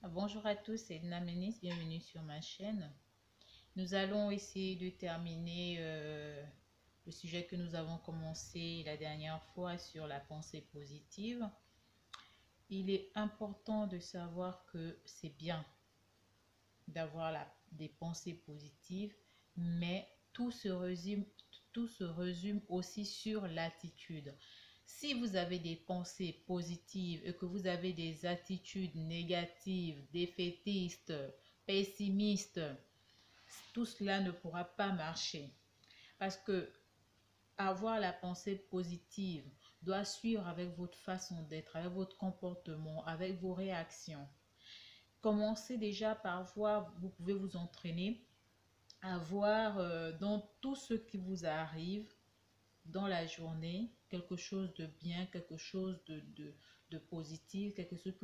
Bonjour à tous, c'est Edna Menis, bienvenue sur ma chaîne. Nous allons essayer de terminer le sujet que nous avons commencé la dernière fois sur la pensée positive. Il est important de savoir que c'est bien d'avoir des pensées positives, mais tout se résume aussi sur l'attitude. Si vous avez des pensées positives et que vous avez des attitudes négatives, défaitistes, pessimistes, tout cela ne pourra pas marcher. Parce que avoir la pensée positive doit suivre avec votre façon d'être, avec votre comportement, avec vos réactions. Commencez déjà par voir, vous pouvez vous entraîner à voir dans tout ce qui vous arrive dans la journée quelque chose de bien, quelque chose de positif, quelque chose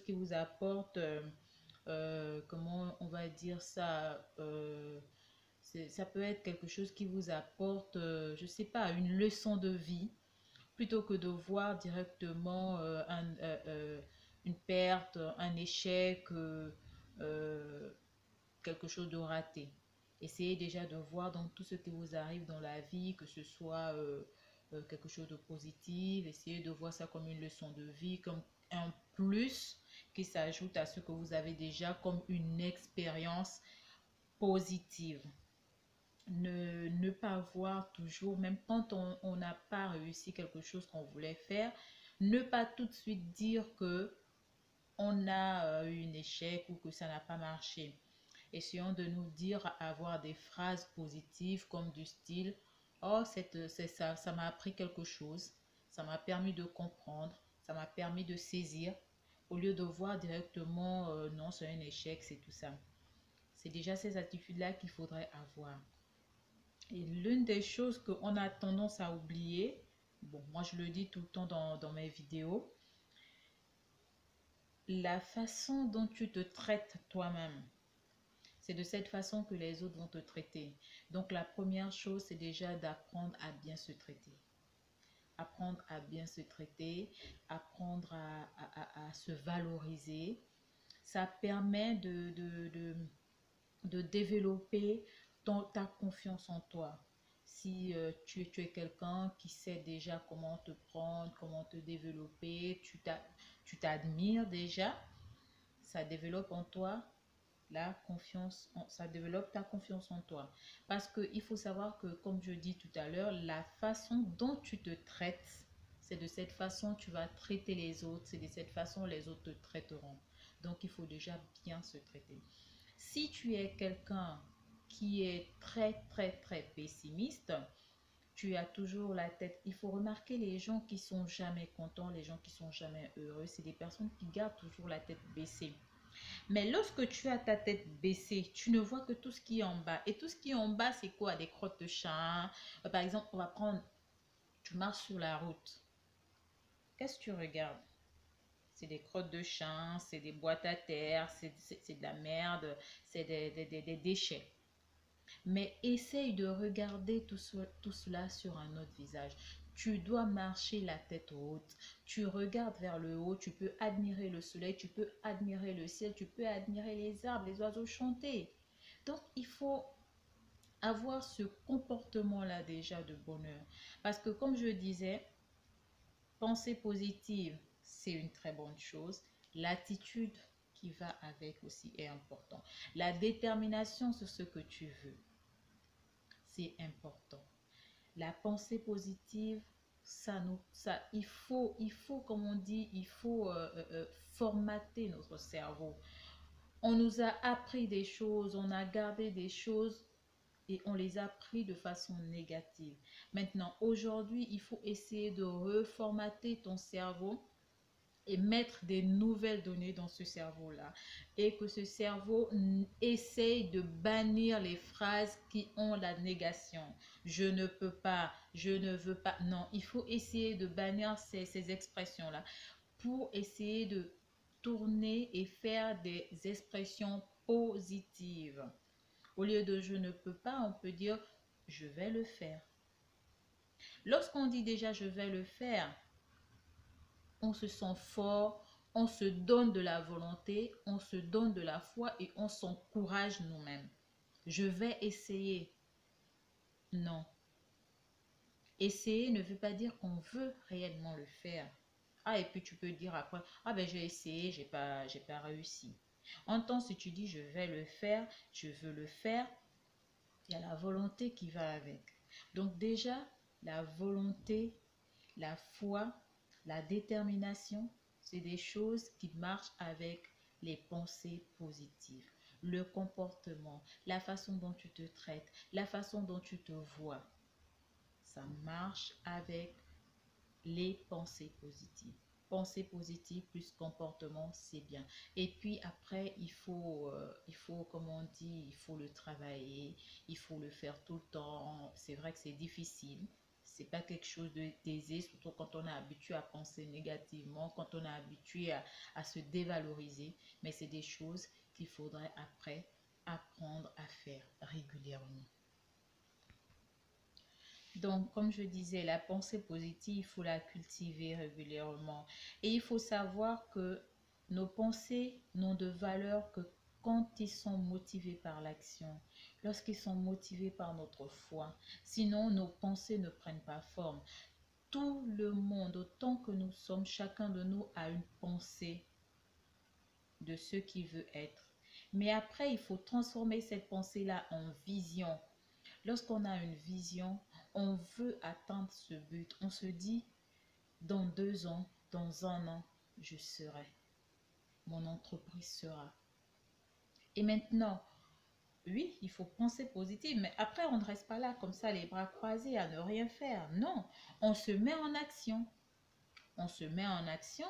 qui vous apporte, comment on va dire ça, ça peut être quelque chose qui vous apporte, je sais pas, une leçon de vie, plutôt que de voir directement une perte, un échec, quelque chose de raté. Essayez déjà de voir dans tout ce qui vous arrive dans la vie, que ce soit quelque chose de positif. Essayez de voir ça comme une leçon de vie, comme un plus qui s'ajoute à ce que vous avez déjà comme une expérience positive. Ne pas voir toujours, même quand on n'a pas réussi quelque chose qu'on voulait faire, ne pas tout de suite dire que on a eu un échec ou que ça n'a pas marché. Essayons de nous dire, avoir des phrases positives comme du style: oh, c'est ça, ça m'a appris quelque chose, ça m'a permis de comprendre, ça m'a permis de saisir, au lieu de voir directement non, c'est un échec, c'est tout ça. C'est déjà ces attitudes-là qu'il faudrait avoir. Et l'une des choses qu'on a tendance à oublier, bon, moi je le dis tout le temps dans mes vidéos, la façon dont tu te traites toi-même. C'est de cette façon que les autres vont te traiter. Donc la première chose, c'est déjà d'apprendre à bien se traiter. Apprendre à bien se traiter, apprendre à se valoriser. Ça permet de développer ta confiance en toi. Si tu es quelqu'un qui sait déjà comment te prendre, comment te développer, tu t'admires déjà, ça développe en toi ça développe ta confiance en toi. Parce qu'il faut savoir que, comme je dis tout à l'heure, la façon dont tu te traites, c'est de cette façon que tu vas traiter les autres, c'est de cette façon les autres te traiteront. Donc, il faut déjà bien se traiter. Si tu es quelqu'un qui est très, très, très pessimiste, tu as toujours la tête. Il faut remarquer les gens qui sont jamais contents, les gens qui sont jamais heureux. C'est des personnes qui gardent toujours la tête baissée. Mais lorsque tu as ta tête baissée, tu ne vois que tout ce qui est en bas. Et tout ce qui est en bas, c'est quoi? Des crottes de chat. Par exemple, on va prendre, tu marches sur la route. Qu'est-ce que tu regardes? C'est des crottes de chat, c'est des boîtes à terre, c'est de la merde, c'est des déchets. Mais essaye de regarder tout cela sur un autre visage. Tu dois marcher la tête haute. Tu regardes vers le haut, tu peux admirer le soleil, tu peux admirer le ciel, tu peux admirer les arbres, les oiseaux chanter. Donc, il faut avoir ce comportement-là déjà de bonheur. Parce que comme je disais, penser positive, c'est une très bonne chose. L'attitude qui va avec aussi est important. La détermination sur ce que tu veux, c'est important. La pensée positive, il faut, comme on dit, il faut formater notre cerveau. On nous a appris des choses, on a gardé des choses et on les a pris de façon négative. Maintenant, aujourd'hui, il faut essayer de reformater ton cerveau et mettre des nouvelles données dans ce cerveau-là. Et que ce cerveau essaye de bannir les phrases qui ont la négation. Je ne peux pas, je ne veux pas. Non, il faut essayer de bannir ces expressions-là pour essayer de tourner et faire des expressions positives. Au lieu de je ne peux pas, on peut dire je vais le faire. Lorsqu'on dit déjà je vais le faire, on se sent fort, On se donne de la volonté, on se donne de la foi et on s'encourage nous-mêmes. Je vais essayer. Non. Essayer ne veut pas dire qu'on veut réellement le faire. Ah, et puis tu peux dire après, ah ben j'ai essayé, j'ai pas réussi. En temps, si tu dis je vais le faire, je veux le faire, il y a la volonté qui va avec. Donc déjà, la volonté, la foi, la détermination, c'est des choses qui marchent avec les pensées positives. Le comportement, la façon dont tu te traites, la façon dont tu te vois, ça marche avec les pensées positives. Pensée positive plus comportement, c'est bien. Et puis après, comme on dit, il faut le travailler, il faut le faire tout le temps. C'est vrai que c'est difficile. C'est pas quelque chose d'aisé, surtout quand on est habitué à penser négativement, quand on est habitué à se dévaloriser. Mais c'est des choses qu'il faudrait après apprendre à faire régulièrement. Donc, comme je disais, la pensée positive, il faut la cultiver régulièrement. Et il faut savoir que nos pensées n'ont de valeur que quand ils sont motivés par l'action, lorsqu'ils sont motivés par notre foi. Sinon, nos pensées ne prennent pas forme. Tout le monde, autant que nous sommes, chacun de nous a une pensée de ce qu'il veut être. Mais après, il faut transformer cette pensée-là en vision. Lorsqu'on a une vision, on veut atteindre ce but. On se dit, dans 2 ans, dans un an, je serai. Mon entreprise sera. Et maintenant, oui, il faut penser positif, mais après, on ne reste pas là comme ça, les bras croisés, à ne rien faire. Non, on se met en action. On se met en action,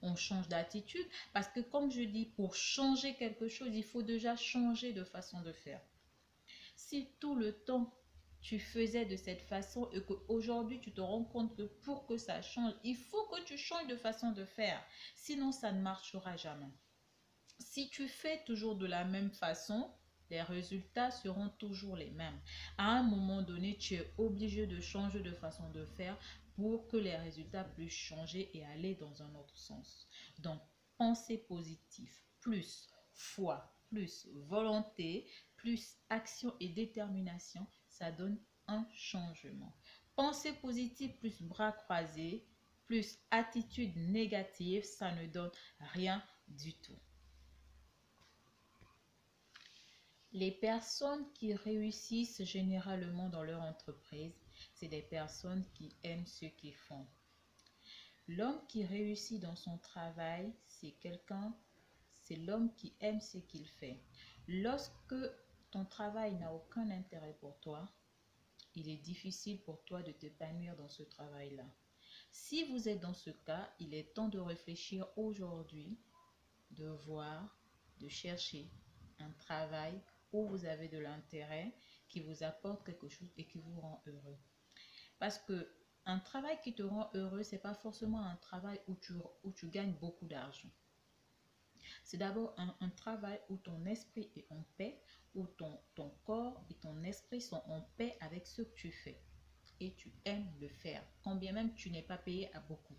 on change d'attitude. Parce que comme je dis, pour changer quelque chose, il faut déjà changer de façon de faire. Si tout le temps tu faisais de cette façon et qu'aujourd'hui tu te rends compte que pour que ça change, il faut que tu changes de façon de faire. Sinon, ça ne marchera jamais. Si tu fais toujours de la même façon, les résultats seront toujours les mêmes. À un moment donné, tu es obligé de changer de façon de faire pour que les résultats puissent changer et aller dans un autre sens. Donc, pensée positive, plus foi, plus volonté, plus action et détermination, ça donne un changement. Pensée positive plus bras croisés, plus attitude négative, ça ne donne rien du tout. Les personnes qui réussissent généralement dans leur entreprise, c'est des personnes qui aiment ce qu'ils font. L'homme qui réussit dans son travail, c'est l'homme qui aime ce qu'il fait. Lorsque ton travail n'a aucun intérêt pour toi, il est difficile pour toi de t'épanouir dans ce travail-là. Si vous êtes dans ce cas, il est temps de réfléchir aujourd'hui, de voir, de chercher un travail où vous avez de l'intérêt, qui vous apporte quelque chose et qui vous rend heureux. Parce que un travail qui te rend heureux, c'est pas forcément un travail où tu gagnes beaucoup d'argent. C'est d'abord un travail où ton esprit est en paix, où ton corps et ton esprit sont en paix avec ce que tu fais. Et tu aimes le faire, quand bien même tu n'es pas payé à beaucoup.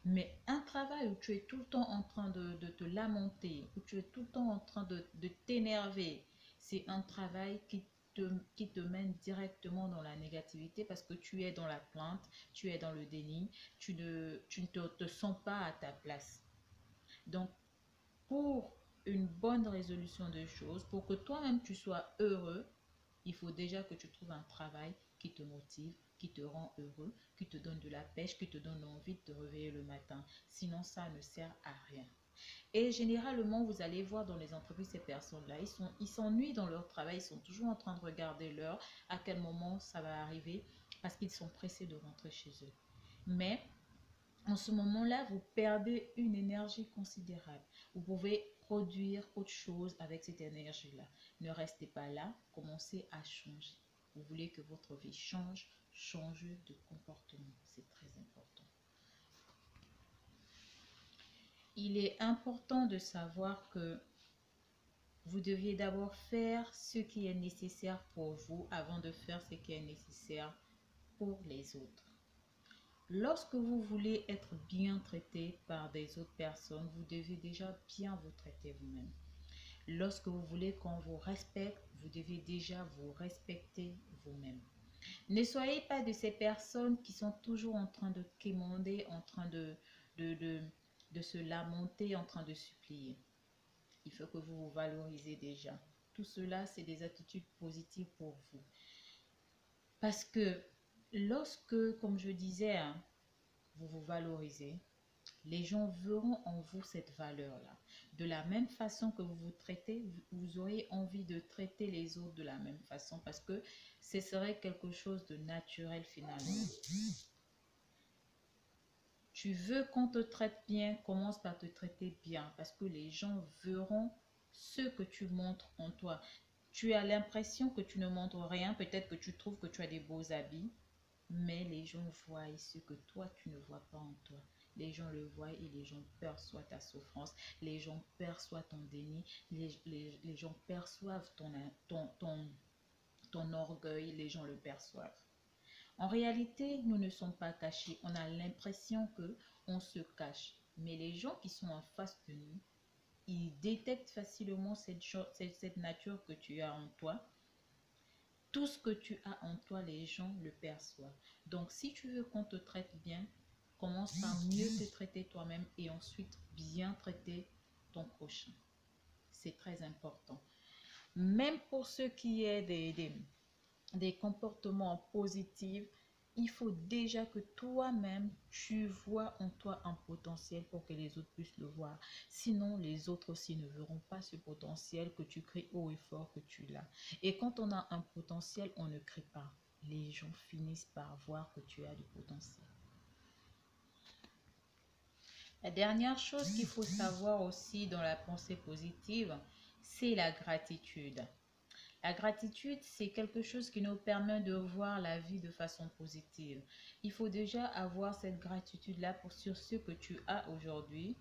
Mais un travail où tu es tout le temps en train de te lamenter, où tu es tout le temps en train de t'énerver, c'est un travail qui te mène directement dans la négativité parce que tu es dans la plainte, tu es dans le déni, tu ne te sens pas à ta place. Donc, pour une bonne résolution des choses, pour que toi-même tu sois heureux, il faut déjà que tu trouves un travail qui te motive, qui te rend heureux, qui te donne de la pêche, qui te donne envie de te réveiller le matin. Sinon, ça ne sert à rien. Et généralement, vous allez voir dans les entreprises, ces personnes-là, ils s'ennuient dans leur travail, ils sont toujours en train de regarder l'heure, à quel moment ça va arriver, parce qu'ils sont pressés de rentrer chez eux. Mais en ce moment-là, vous perdez une énergie considérable. Vous pouvez produire autre chose avec cette énergie-là. Ne restez pas là, commencez à changer. Vous voulez que votre vie change, changez de comportement. C'est très important. Il est important de savoir que vous deviez d'abord faire ce qui est nécessaire pour vous avant de faire ce qui est nécessaire pour les autres. Lorsque vous voulez être bien traité par des autres personnes, vous devez déjà bien vous traiter vous-même. Lorsque vous voulez qu'on vous respecte, vous devez déjà vous respecter vous-même. Ne soyez pas de ces personnes qui sont toujours en train de quémander, en train de, de, de se lamenter, en train de supplier. Il faut que vous vous valorisez déjà. Tout cela, c'est des attitudes positives pour vous. Parce que lorsque, comme je disais, hein, vous vous valorisez, les gens verront en vous cette valeur-là. De la même façon que vous vous traitez, vous aurez envie de traiter les autres de la même façon parce que ce serait quelque chose de naturel finalement. Tu veux qu'on te traite bien, commence par te traiter bien parce que les gens verront ce que tu montres en toi. Tu as l'impression que tu ne montres rien, peut-être que tu trouves que tu as des beaux habits, mais les gens voient ce que toi, tu ne vois pas en toi. Les gens le voient et les gens perçoivent ta souffrance, les gens perçoivent ton déni, les gens perçoivent ton orgueil, les gens le perçoivent. En réalité, nous ne sommes pas cachés. On a l'impression que on se cache. Mais les gens qui sont en face de nous, ils détectent facilement cette nature que tu as en toi. Tout ce que tu as en toi, les gens le perçoivent. Donc, si tu veux qu'on te traite bien, commence par mieux te traiter toi-même et ensuite bien traiter ton prochain. C'est très important. Même pour ce qui est des comportements positifs, il faut déjà que toi-même, tu vois en toi un potentiel pour que les autres puissent le voir. Sinon, les autres aussi ne verront pas ce potentiel que tu cries haut et fort que tu l'as. Et quand on a un potentiel, on ne crie pas. Les gens finissent par voir que tu as du potentiel. La dernière chose qu'il faut savoir aussi dans la pensée positive, c'est la gratitude. La gratitude, c'est quelque chose qui nous permet de voir la vie de façon positive. Il faut déjà avoir cette gratitude-là sur ce que tu as aujourd'hui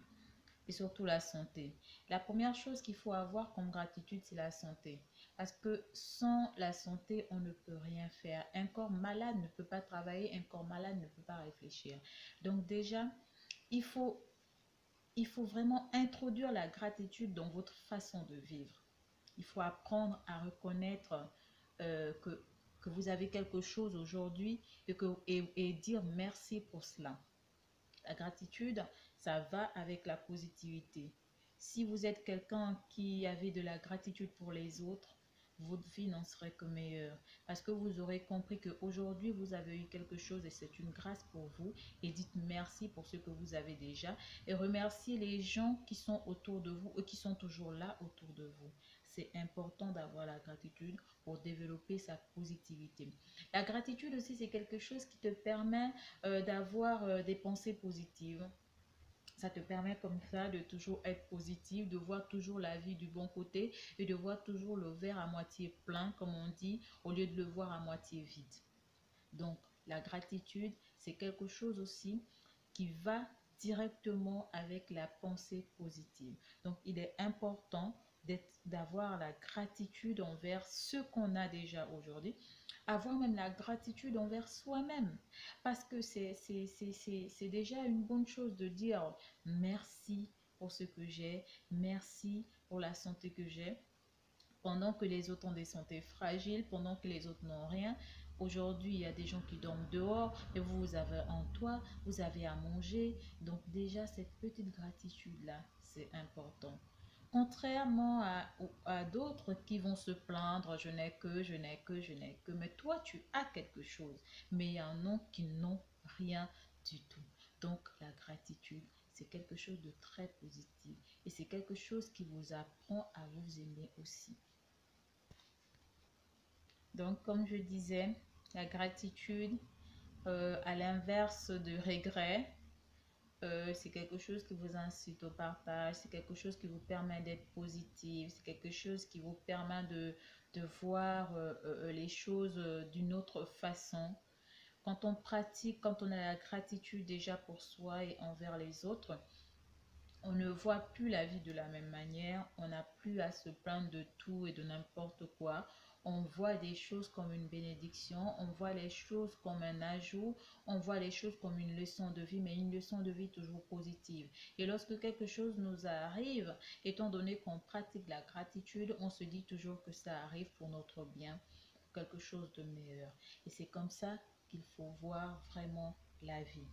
et surtout la santé. La première chose qu'il faut avoir comme gratitude, c'est la santé. Parce que sans la santé, on ne peut rien faire. Un corps malade ne peut pas travailler, un corps malade ne peut pas réfléchir. Donc déjà, il faut, il faut vraiment introduire la gratitude dans votre façon de vivre. Il faut apprendre à reconnaître que vous avez quelque chose aujourd'hui et dire merci pour cela. La gratitude, ça va avec la positivité. Si vous êtes quelqu'un qui avait de la gratitude pour les autres, votre vie n'en serait que meilleure. Parce que vous aurez compris qu'aujourd'hui, vous avez eu quelque chose et c'est une grâce pour vous. Et dites merci pour ce que vous avez déjà. Et remerciez les gens qui sont autour de vous et qui sont toujours là autour de vous. C'est important d'avoir la gratitude pour développer sa positivité. La gratitude aussi, c'est quelque chose qui te permet d'avoir des pensées positives. Ça te permet comme ça de toujours être positif, de voir toujours la vie du bon côté et de voir toujours le verre à moitié plein, comme on dit, au lieu de le voir à moitié vide. Donc, la gratitude, c'est quelque chose aussi qui va directement avec la pensée positive. Donc, il est important d'avoir la gratitude envers ce qu'on a déjà aujourd'hui, avoir même la gratitude envers soi-même, parce que c'est déjà une bonne chose de dire merci pour ce que j'ai, merci pour la santé que j'ai, pendant que les autres ont des santé fragiles, pendant que les autres n'ont rien. Aujourd'hui, il y a des gens qui dorment dehors, et vous avez un toit, vous avez à manger. Donc déjà, cette petite gratitude-là, c'est important. Contrairement à d'autres qui vont se plaindre, je n'ai que, je n'ai que, je n'ai que. Mais toi, tu as quelque chose. Mais il y en a qui n'ont rien du tout. Donc la gratitude, c'est quelque chose de très positif. Et c'est quelque chose qui vous apprend à vous aimer aussi. Donc, comme je disais, la gratitude, à l'inverse de regret, c'est quelque chose qui vous incite au partage, c'est quelque chose qui vous permet d'être positif, c'est quelque chose qui vous permet de voir les choses d'une autre façon. Quand on pratique, quand on a la gratitude déjà pour soi et envers les autres, on ne voit plus la vie de la même manière, on n'a plus à se plaindre de tout et de n'importe quoi. On voit des choses comme une bénédiction, on voit les choses comme un ajout, on voit les choses comme une leçon de vie, mais une leçon de vie toujours positive. Et lorsque quelque chose nous arrive, étant donné qu'on pratique la gratitude, on se dit toujours que ça arrive pour notre bien, pour quelque chose de meilleur. Et c'est comme ça qu'il faut voir vraiment la vie.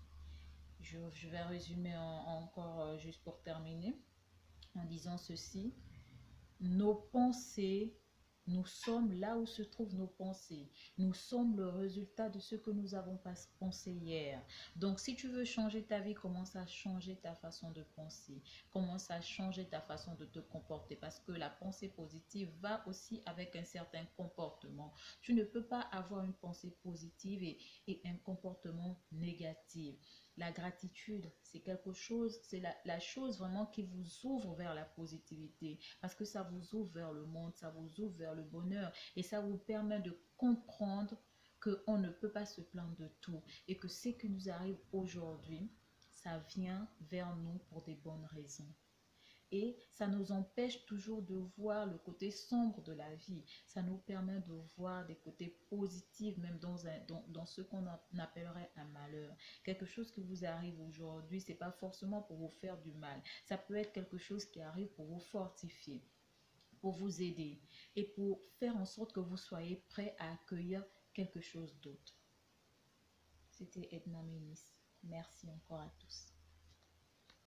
Je vais résumer encore juste pour terminer en disant ceci. Nos pensées, nous sommes là où se trouvent nos pensées. Nous sommes le résultat de ce que nous avons pensé hier. Donc, si tu veux changer ta vie, commence à changer ta façon de penser. Commence à changer ta façon de te comporter parce que la pensée positive va aussi avec un certain comportement. Tu ne peux pas avoir une pensée positive et un comportement négatif. La gratitude, c'est quelque chose, c'est la chose vraiment qui vous ouvre vers la positivité parce que ça vous ouvre vers le monde, ça vous ouvre vers le bonheur et ça vous permet de comprendre qu'on ne peut pas se plaindre de tout et que ce qui nous arrive aujourd'hui, ça vient vers nous pour des bonnes raisons. Et ça nous empêche toujours de voir le côté sombre de la vie. Ça nous permet de voir des côtés positifs, même dans ce qu'on appellerait un malheur. Quelque chose qui vous arrive aujourd'hui, c'est pas forcément pour vous faire du mal. Ça peut être quelque chose qui arrive pour vous fortifier, pour vous aider et pour faire en sorte que vous soyez prêt à accueillir quelque chose d'autre. C'était Edna Ménis. Merci encore à tous.